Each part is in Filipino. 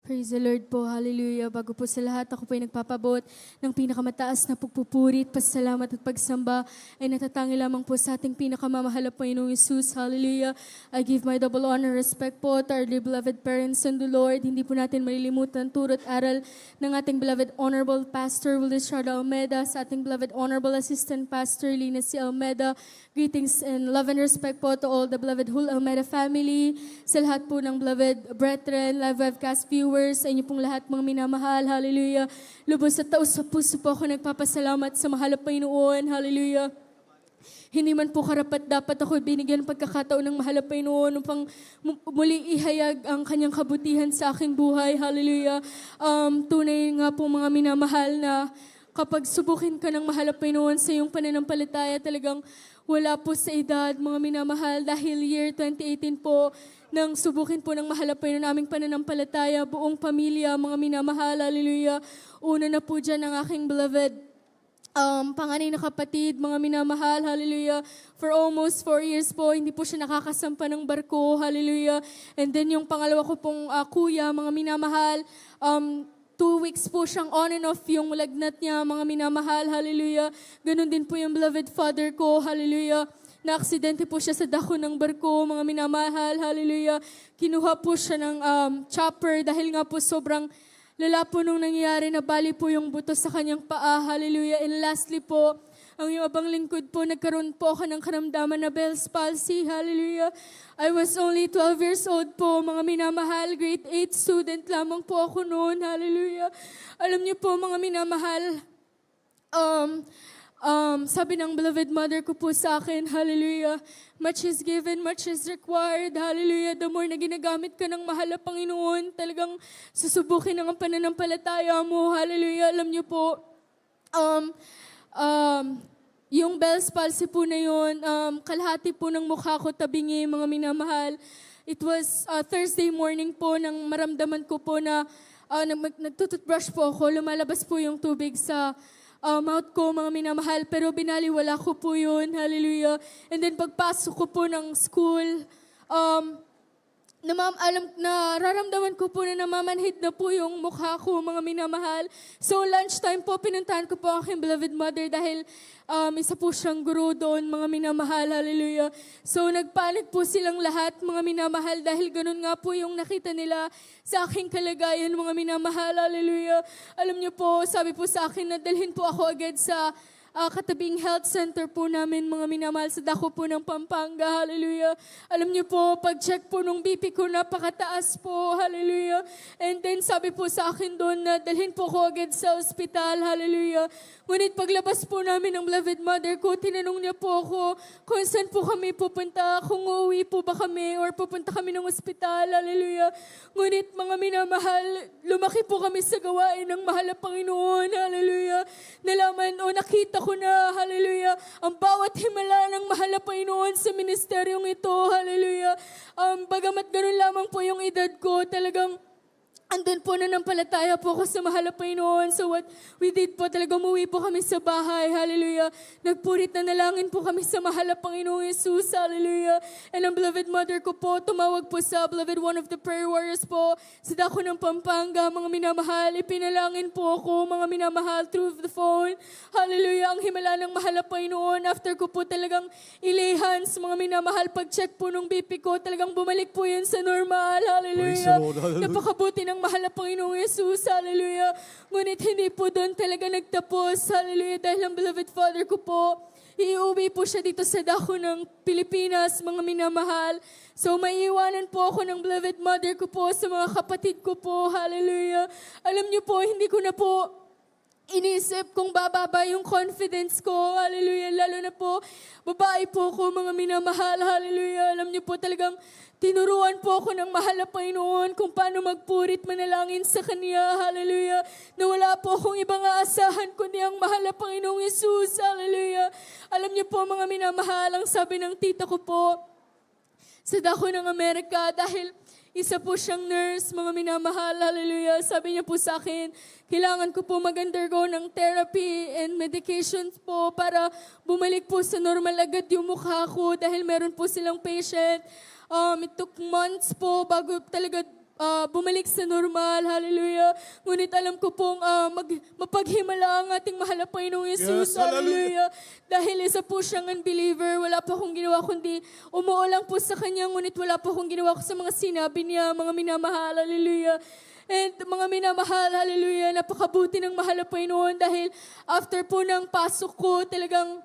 Praise the Lord po. Hallelujah. Bago po sa lahat, ako po ay nagpapabot ng pinakamataas na pagpupurit, pasalamat at pagsamba ay natatangi lamang po sa ating pinakamamahal na Panginoong Yesus. Hallelujah. I give my double honor, respect po to our dear beloved parents and the Lord. Hindi po natin malilimutan turo at aral ng ating beloved Honorable Pastor Willis Sharda Almeda, sa ating beloved Honorable Assistant Pastor Lina C. Almeda. Greetings and love and respect po to all the beloved Hul Almeda family, sa lahat po ng beloved brethren, live webcast viewers, sa inyo pong lahat mga minamahal. Hallelujah. Lubos at taos sa puso po ako nagpapasalamat sa mahal na Panginoon. Hallelujah. Hindi man po karapat dapat ako binigyan ng pagkakataon ng mahal na Panginoon upang muli ihayag ang kanyang kabutihan sa aking buhay. Hallelujah. Tunay nga po mga minamahal na kapag subukin ka ng mahal na Panginoon sa iyong pananampalataya, talagang wala po sa edad, mga minamahal, dahil year 2018 po, nang subukin po ng mahal na Panginoon aming pananampalataya, buong pamilya, mga minamahal, hallelujah. Una na po dyan ang aking beloved panganay na kapatid, mga minamahal, hallelujah. For almost 4 years po, hindi po siya nakakasampa ng barko, hallelujah. And then yung pangalawa ko pong kuya, mga minamahal, 2 weeks po siyang on and off yung lagnat niya, mga minamahal, hallelujah. Ganon din po yung beloved father ko, hallelujah. Na-aksidente po siya sa dako ng barko, mga minamahal, hallelujah. Kinuha po siya ng chopper dahil nga po sobrang lala po nung nangyayari, na bali po yung buto sa kanyang paa, hallelujah. And lastly po, ang yung abang lingkod po, nagkaroon po ako ng karamdaman na Bell's palsy, hallelujah. I was only 12 years old po, mga minamahal, grade 8 student lamang po ako noon, hallelujah. Alam niyo po mga minamahal, sabi ng beloved mother ko po sa akin, hallelujah, much is given, much is required, hallelujah. The more na ginagamit ka ng mahal na Panginoon, talagang susubukin ang pananampalataya mo, hallelujah. Alam niyo po, yung Bell's palsy po na yun, kalahati po ng mukha ko tabingi, mga minamahal. It was Thursday morning po nang maramdaman ko po na nagtututbrush po ako, lumalabas po yung tubig sa mouth ko, mga minamahal, pero binaliwala ko po yun, hallelujah. And then pagpasok ko po ng school, nararamdaman ko po na namamanhid na po yung mukha ko, mga minamahal. So lunchtime po, pinuntahan ko po ang aking beloved mother dahil isa po siyang guro doon, mga minamahal, hallelujah. So nagpanik po silang lahat, mga minamahal, dahil ganun nga po yung nakita nila sa aking kalagayan, mga minamahal, hallelujah. Alam niyo po, sabi po sa akin na dalhin po ako agad sa katabing health center po namin, mga minamahal, sa dako po ng Pampanga, hallelujah. Alam niyo po, pag-check po nung BP ko, napakataas po, hallelujah. And then sabi po sa akin doon na dalhin po ko agad sa ospital, hallelujah. Ngunit paglabas po namin ng beloved mother ko, tinanong niya po ako kung saan po kami pupunta, kung uuwi po ba kami or pupunta kami ng ospital, hallelujah. Ngunit mga minamahal, lumaki po kami sa gawain ng mahal na Panginoon, hallelujah. Nalaman o nakita ko na, hallelujah, ang bawat himala ng mahal na Panginoon sa ministeryong ito, hallelujah. Bagamat ganun lamang po yung edad ko, talagang andun po nanampalataya po ako sa mahal na Panginoon. So what we did po, talaga umuwi po kami sa bahay, hallelujah. Nagpurit na nalangin po kami sa mahal na Panginoong Yesus, hallelujah. And ang beloved mother ko po, tumawag po sa beloved one of the prayer warriors po, sa dako ng Pampanga, mga minamahal. Ipinalangin po ako, mga minamahal, through the phone, hallelujah. Ang himala ng mahal na Panginoon, after ko po talagang ilay hands, mga minamahal, pag-check po nung BP ko, talagang bumalik po yun sa normal, hallelujah. Napakabuti ng mahal na Panginoong Yesus, hallelujah. Ngunit hindi po doon talaga nagtapos, hallelujah, dahil ang beloved father ko po, iuwi po siya dito sa dako ng Pilipinas, mga minamahal. So maiiwanan po ako ng beloved mother ko po sa mga kapatid ko po, hallelujah. Alam niyo po, hindi ko na po inisip kung bababa yung confidence ko, hallelujah. Lalo na po, babae po ko, mga minamahal, hallelujah. Alam niyo po, talagang tinuruan po ako ng mahal na Panginoon kung paano magpurit manalangin sa Kanya, hallelujah. Na wala po akong ibang aasahan kundi ang mahal na Panginoong Yesus, hallelujah. Alam niyo po mga minamahal, ang sabi ng tita ko po sa dako ng Amerika, dahil isa po siyang nurse, mga minamahal, hallelujah. Sabi niya po sa akin, kailangan ko po mag-undergo ng therapy and medications po para bumalik po sa normal agad yung mukha ko dahil meron po silang patient. It took months po bago talaga bumalik sa normal, hallelujah. Ngunit alam ko pong mapaghimala ang ating mahal na Panginoong Yesus, Yes, hallelujah. Dahil isa po siyang unbeliever, wala pa akong ginawa kundi umuo lang po sa Kanya, ngunit wala pa akong ginawa sa mga sinabi niya, mga minamahal, hallelujah. And mga minamahal, hallelujah, napakabuti ng mahal na Panginoon dahil after po ng pasok ko, talagang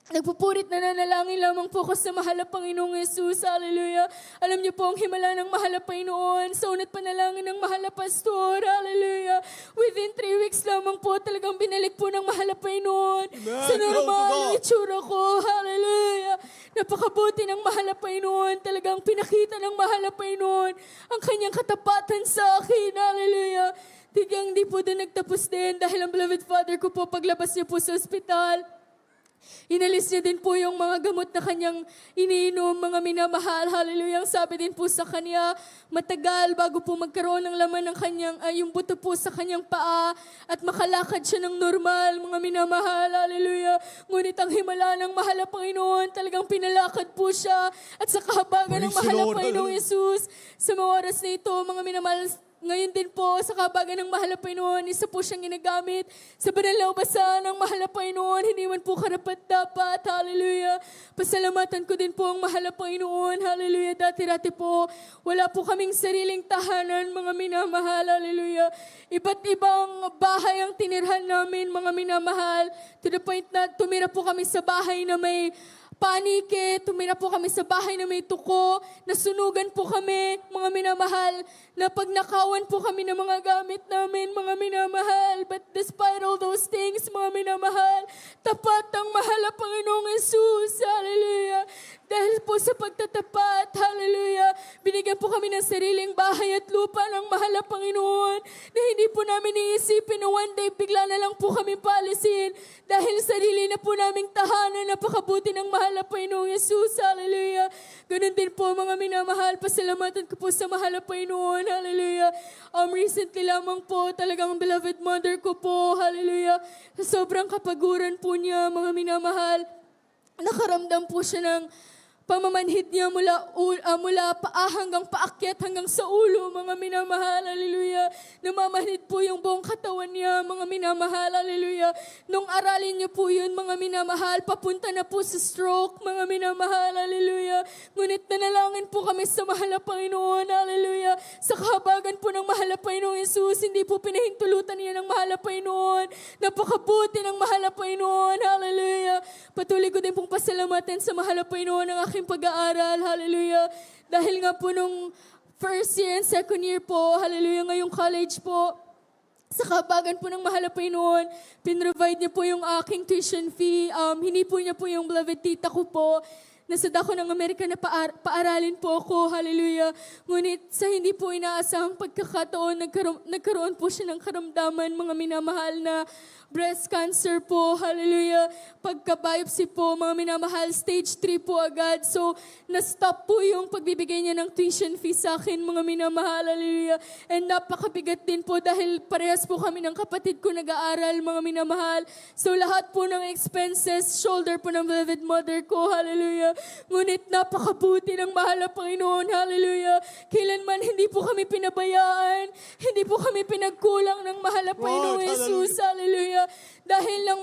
nagpupurit na nanalangin lamang po ako sa mahal na Panginoong Yesus. Hallelujah. Alam niyo po ang himala ng mahal na Panginoon sa unat panalangin ng mahal na pastor. Hallelujah. Within 3 weeks lamang po talagang binalik po ng mahal na Panginoon Amen. sa normal Glory to ang God. itsura ko. Hallelujah. Napakabuti ng mahal na Panginoon. Talagang pinakita ng mahal na Panginoon ang kanyang katapatan sa akin. Hallelujah. Tigang di po doon nagtapos din dahil ang beloved father ko po paglabas niya po sa ospital, inalis niya din po yung mga gamot na kanyang iniinom, mga minamahal. Hallelujah. Ang sabi din po sa kanya, matagal bago po magkaroon ng laman ng kanyang, yung buto po sa kanyang paa at makalakad siya ng normal, mga minamahal. Hallelujah. Ngunit ang himala ng mahal na Panginoon, talagang pinalakad po siya at sa kahabagan ng Praise mahal the na Lord. Panginoong Yesus, sa mga oras na ito, mga minamahal, ngayon din po, sa kabagan ng mahal na Panginoon, isa po siyang ginagamit sa banal na ubasan ng mahal na Panginoon. Hindi man po karapat-dapat. Hallelujah. Pasalamatan ko din po ang mahal na Panginoon. Hallelujah. Dati-dati po, wala po kaming sariling tahanan, mga minamahal. Hallelujah. Iba't ibang bahay ang tinirhan namin, mga minamahal. To the point na tumira po kami sa bahay na may panike, tumira po kami sa bahay na may tuko, nasunugan po kami, mga minamahal, na pagnakawan po kami ng mga gamit namin, mga minamahal. But despite all those things, mga minamahal, tapat ang mahal na Panginoong Yesus. Hallelujah. Dahil po sa pagtatapat, hallelujah, binigyan po kami ng sariling bahay at lupa ng mahal na Panginoon na hindi po namin iisipin na one day bigla na lang po kami palisin dahil sarili na po naming tahanan. Napakabuti ng mahal na Panginoong Yesus. Hallelujah. Ganun din po mga minamahal, pasalamatan ko po sa mahal na Panginoon. Hallelujah. Recently lamang po talagang beloved mother ko po, hallelujah, sa sobrang kapaguran po niya, mga minamahal, nakaramdam po siya ng pamamanhid niya mula paa hanggang paakyat hanggang sa ulo, mga minamahal, hallelujah. Namamanhid po yung buong katawan niya, mga minamahal, hallelujah. Nung aralin niyo po yun, mga minamahal, papunta na po sa stroke, mga minamahal, hallelujah. Ngunit nanalangin po kami sa mahal na Panginoon, hallelujah. Sa kahabagan po ng mahal na Panginoong Yesus, hindi po pinahintulutan niya ng mahal na Panginoon. Napakabuti ng mahal na Panginoon, hallelujah. Patuloy ko din pong pasalamatan sa mahal na Panginoon ng aking pag-aaral, hallelujah. Dahil nga po nung first year and second year po, hallelujah, ngayong college po, sa kabagan po ng mahal na Panginoon, pinrovide niya po yung aking tuition fee. Hindi po niya po yung beloved tita ko po. Nasa dako ng Amerika na paaralin po ako, hallelujah. Ngunit sa hindi po inaasahang pagkakataon, nagkaroon po siya ng karamdaman, mga minamahal, na breast cancer po, hallelujah. Pagka-biopsy po, mga minamahal, stage 3 po agad. So, na-stop po yung pagbibigay niya ng tuition fee sa akin, mga minamahal, hallelujah. And napakabigat din po dahil parehas po kami ng kapatid ko nag-aaral, mga minamahal. So, lahat po ng expenses, shoulder po ng beloved mother ko, hallelujah. Ngunit napakabuti ng mahal na Panginoon, hallelujah. Kailanman hindi po kami pinabayaan, hindi po kami pinagkulang ng mahal na Panginoong Right, Yesus, hallelujah. Dahil lang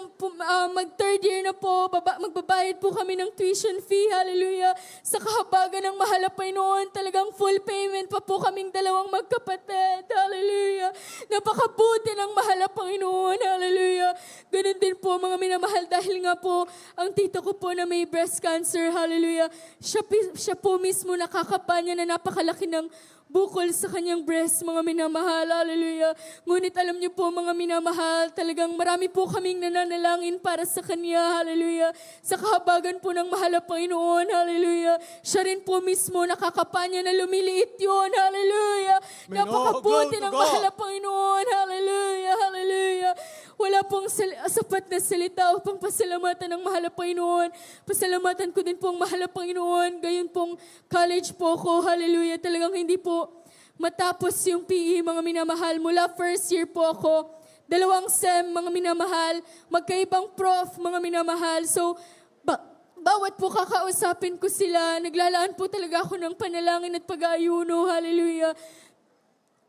mag-third year na po, magbabayad po kami ng tuition fee, hallelujah. Sa kahabagan ng mahal na Panginoon, talagang full payment pa po kaming dalawang magkapatid, hallelujah. Napakabuti ng mahal na Panginoon, hallelujah. Ganun din po mga minamahal dahil nga po ang tita ko po na may breast cancer, hallelujah. Siya po mismo nakakapanya na napakalaki ng bukol sa kanyang breast, mga minamahal, hallelujah. Ngunit alam niyo po mga minamahal, talagang marami po kaming nananalangin para sa kanya, hallelujah. Sa kahabagan po ng mahal na Panginoon, hallelujah. Siya rin po mismo nakakapanya na lumiliit yun, hallelujah. Napakabuti ng mahal na Panginoon, hallelujah, hallelujah. Wala pong sapat na salita upang pasalamatan ng mahal na Panginoon. Pasalamatan ko din pong mahal na Panginoon. Gayon pong college po ko, hallelujah. Talagang hindi po matapos yung PE, mga minamahal. Mula first year po ako, 2 SEM, mga minamahal. Magkaibang prof, mga minamahal. So, bawat po kakausapin ko sila, naglalaan po talaga ako ng panalangin at pag-aayuno, hallelujah.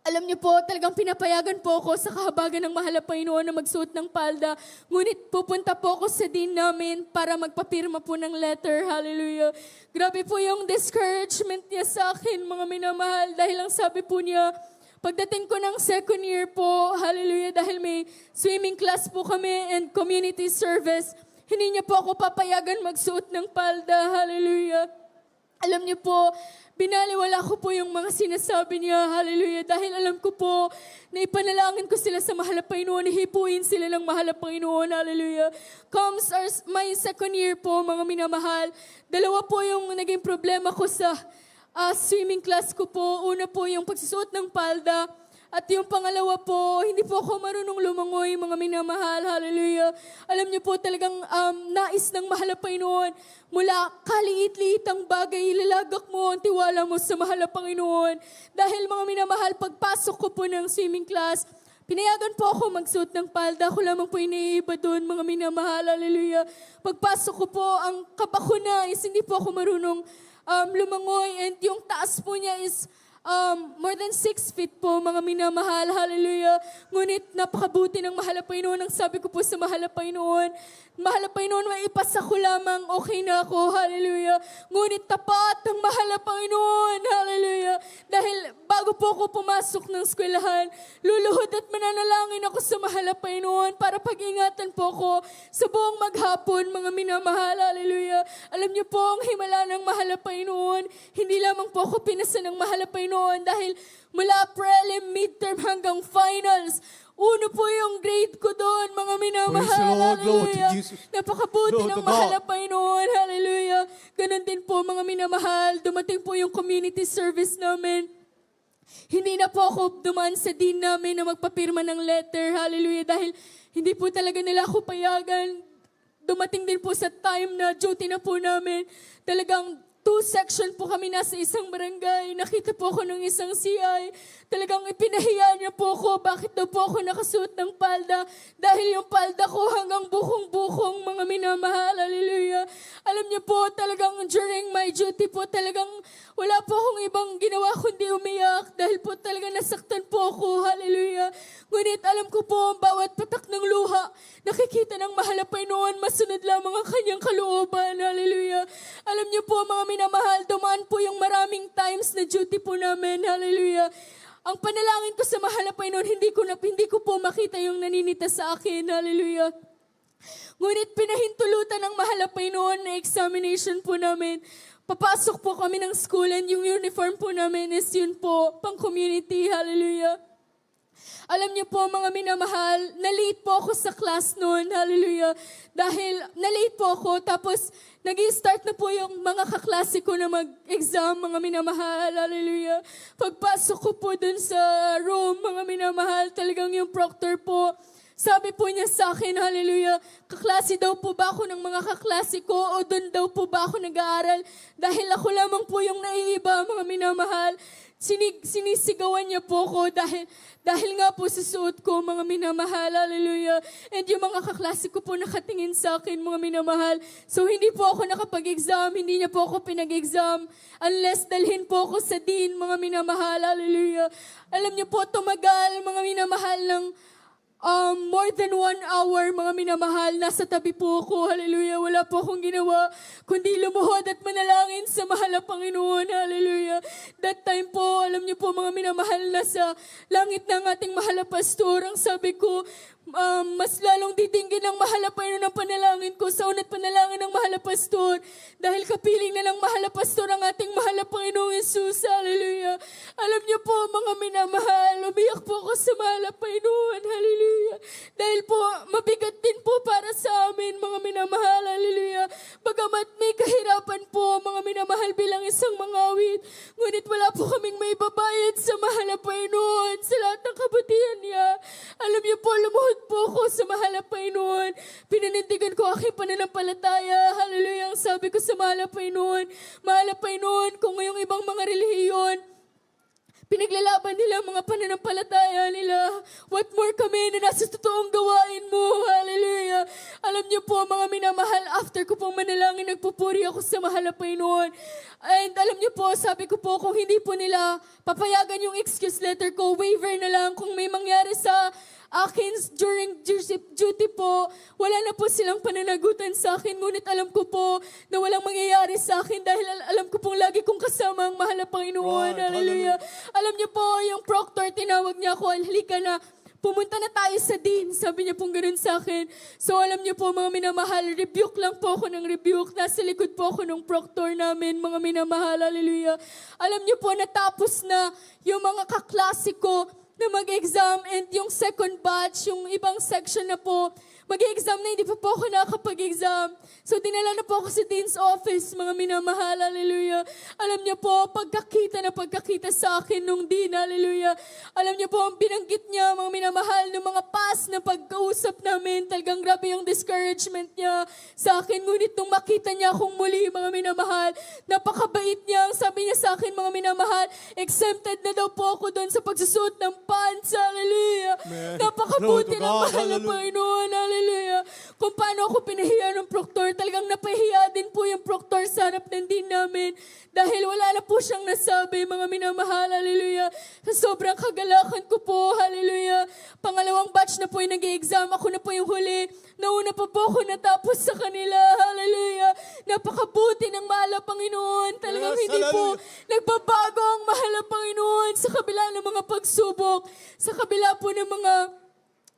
Alam niyo po, talagang pinapayagan po ako sa kahabagan ng mahal na Panginoon na magsuot ng palda. Ngunit pupunta po ako sa dean namin para magpapirma po ng letter. Hallelujah. Grabe po yung discouragement niya sa akin, mga minamahal. Dahil ang sabi po niya, pagdating ko ng second year po, hallelujah, dahil may swimming class po kami and community service, hindi niya po ako papayagan magsuot ng palda. Hallelujah. Alam niyo po, binaliwala ko po yung mga sinasabi niya, hallelujah, dahil alam ko po na ipanalangin ko sila sa mahal na Panginoon, hipuin sila ng mahal na Panginoon, hallelujah. Comes my second year po, mga minamahal, dalawa po yung naging problema ko sa swimming class ko po. Una po yung pagsusuot ng palda, at yung pangalawa po, hindi po ako marunong lumangoy, mga minamahal, hallelujah. Alam niyo po talagang nais ng mahal na Panginoon, mula kaliit-liitang bagay, ilalagak mo ang tiwala mo sa mahal na Panginoon. Dahil mga minamahal, pagpasok ko po ng swimming class, pinayagan po ako magsuot ng palda. Ako lamang po iniiba doon, mga minamahal, hallelujah. Pagpasok ko po, ang kabako na is hindi po ako marunong lumangoy, and yung taas po niya is more than 6 feet po, mga minamahal, hallelujah. Ngunit napakabuti ng mahal na Panginoon. Ang sabi ko po sa mahal na Panginoon, mahal na Panginoon, maipasa ko lamang, okay na ako, hallelujah. Ngunit tapat ang mahal na Panginoon, hallelujah. Dahil bago po ako pumasok ng eskwelahan, luluhod at mananalangin ako sa mahal na Panginoon para pag-ingatan po ako sa buong maghapon, mga minamahal, hallelujah. Alam niyo po, ang himala ng mahal na Panginoon, hindi lamang po ako pinasa ng mahal na Panginoon, dahil mula prelim, midterm hanggang finals, uno po yung grade ko doon, mga minamahal, Praise the Lord, Lord hallelujah. Jesus. Napakabuti Lord ng of mahal God. na Panginoon, hallelujah. Ganon din po, mga minamahal, dumating po yung community service namin. Hindi na po ako dumaan sa dean namin na magpapirma ng letter, hallelujah, dahil hindi po talaga nila ako payagan. Dumating din po sa time na duty na po namin, talagang 2 section po kami nasa isang barangay. Nakita po ako ng isang CI. Talagang ipinahiya niya po ako. Bakit daw po ako nakasuot ng palda? Dahil yung palda ko hanggang bukong-bukong, mga minamahal. Hallelujah. Alam niyo po, talagang during my duty po, talagang wala po akong ibang ginawa kundi umiyak. Dahil po talagang nasaktan po ako. Hallelujah. Ngunit alam ko po, ang bawat patak ng luha, nakikita ng mahal na Panginoon, masunod lamang ang kanyang kalooban. Hallelujah. Alam niyo po, mga minamahal, dumaan po yung maraming times na duty po namin. Hallelujah. Ang panalangin ko sa mahal na Panginoon, hindi ko po makita yung naninita sa akin. Hallelujah. Ngunit pinahintulutan ng mahal na Panginoon na examination po namin. Papasok po kami ng school and yung uniform po namin is yun po, pang community. Hallelujah. Alam niyo po, mga minamahal, na-late po ako sa class noon, hallelujah. Dahil na-late po ako, tapos nag-i-start na po yung mga kaklase ko na mag-exam, mga minamahal, hallelujah. Pagpasok ko po dun sa room, mga minamahal, talagang yung proctor po, sabi po niya sa akin, hallelujah, kaklase daw po ba ako ng mga kaklase ko o doon daw po ba ako nag-aaral? Dahil ako lamang po yung naiiba, mga minamahal. Sinisigawan niya po ako dahil nga po sa suot ko, mga minamahal, hallelujah. And yung mga kaklase ko po nakatingin sa akin, mga minamahal. So hindi po ako nakapag-exam, hindi niya po ako pinag-exam unless dalhin po ako sa dean, mga minamahal, hallelujah. Alam niyo po, tumagal, mga minamahal, ng more than 1 hour, mga minamahal, nasa tabi po ako, hallelujah. Wala po akong ginawa, kundi lumuhod at manalangin sa mahal na Panginoon, hallelujah. That time po, alam niyo po, mga minamahal, nasa langit ng ating mahal na pastor. Ang sabi ko, mas lalong didinggin ng mahal na Panginoon ang panalangin ko sa unat panalangin ng mahal na pastor. Dahil kapiling na ng mahal na pastor ang ating mahal na Panginoong Jesus, hallelujah. Alam niyo po, mga minamahal, umiyak po ako sa mahal na Panginoon, hallelujah. Dahil po, mabigat din po para sa amin, mga minamahal, hallelujah. Bagamat may kahirapan po, mga minamahal, bilang isang mangawit, ngunit wala po kaming may babayad sa mahal na Panginoon sa lahat ng kabutihan niya. Alam niyo po, lumuhod po ako sa mahal na Panginoon. Pinanindigan ko aking pananampalataya, hallelujah. Ang sabi ko sa mahal na Panginoon, kung ngayong ibang mga relihiyon, pinaglalaban nila ang mga pananampalataya nila, what more kami na nasa totoong gawain mo, hallelujah. Hallelujah. Alam niyo po, mga minamahal, after ko pong manalangin, nagpupuri ako sa mahal na Panginoon. And alam niyo po, sabi ko po, kung hindi po nila papayagan yung excuse letter ko, waiver na lang kung may mangyari sa akin during duty po, wala na po silang pananagutan sa akin. Ngunit alam ko po na walang mangyayari sa akin dahil alam ko pong lagi kong kasama ang mahal na Panginoon. Hallelujah. Alam niyo po, yung proctor, tinawag niya ako, halika na, pumunta na tayo sa dean. Sabi niya pong ganun sa akin. So alam niyo po, mga minamahal, rebuke lang po ako ng rebuke. Nasa likod po ako ng proctor namin, mga minamahal. Hallelujah. Alam niyo po, natapos na yung mga kaklase ko na mag-exam, and yung second batch, yung ibang section na po, mag-exam na, hindi pa po ako nakapag-exam. So, dinala na po ako sa Dean's office, mga minamahal, hallelujah. Alam niyo po, pagkakita sa akin nung Dean, hallelujah. Alam niyo po, ang binanggit niya, mga minamahal, ng mga past na pagkausap namin, talagang grabe yung discouragement niya sa akin. Ngunit nung makita niya akong muli, mga minamahal, napakabait niya. Ang sabi niya sa akin, mga minamahal, exempted na daw po ako doon sa pagsusuot ng pants, hallelujah. Napakabuti ng mahal na Panginoon, hallelujah. Kung paano ako pinahiya ng proctor, talagang napahiya din po yung proctor sa harap ng din namin. Dahil wala na po siyang nasabi, mga minamahal, hallelujah. Sa sobrang kagalakan ko po, hallelujah. Pangalawang batch na po yung nag-i-exam, ako na po yung huli. Nauna pa po ako natapos sa kanila, hallelujah. Napakabuti ng mahal na Panginoon. Talagang Yes, hindi po hallelujah. nagbabago ang mahal na Panginoon sa kabila ng mga pagsubok, sa kabila po ng mga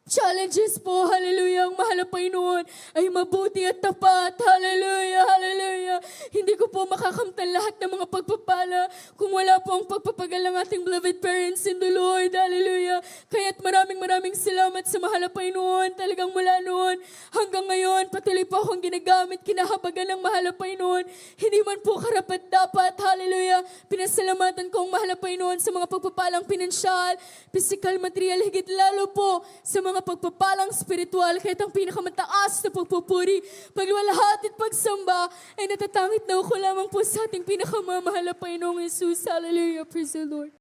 challenges po, hallelujah, ang mahal na Panginoon ay mabuti at tapat, hallelujah, hallelujah. Hindi ko po makakamtan lahat ng mga pagpapala kung wala po ang pagpapagal ng ating beloved parents in the Lord, hallelujah. Kaya't maraming salamat sa mahal na Panginoon, talagang mula noon hanggang ngayon, patuloy po akong ginagamit, kinahabagan ng mahal na Panginoon. Hindi man po karapat dapat, hallelujah. Pinasalamatan ko ang mahal na Panginoon sa mga pagpapalang pinansyal, physical, material, higit lalo po sa mga pagpapalang spiritual, kahit ang pinakamataas na pagpupuri, pagluwalhati at pagsamba ay natatangit na ako lamang po sa ating pinakamamahal na Panginoong Jesus. Hallelujah. Praise the Lord.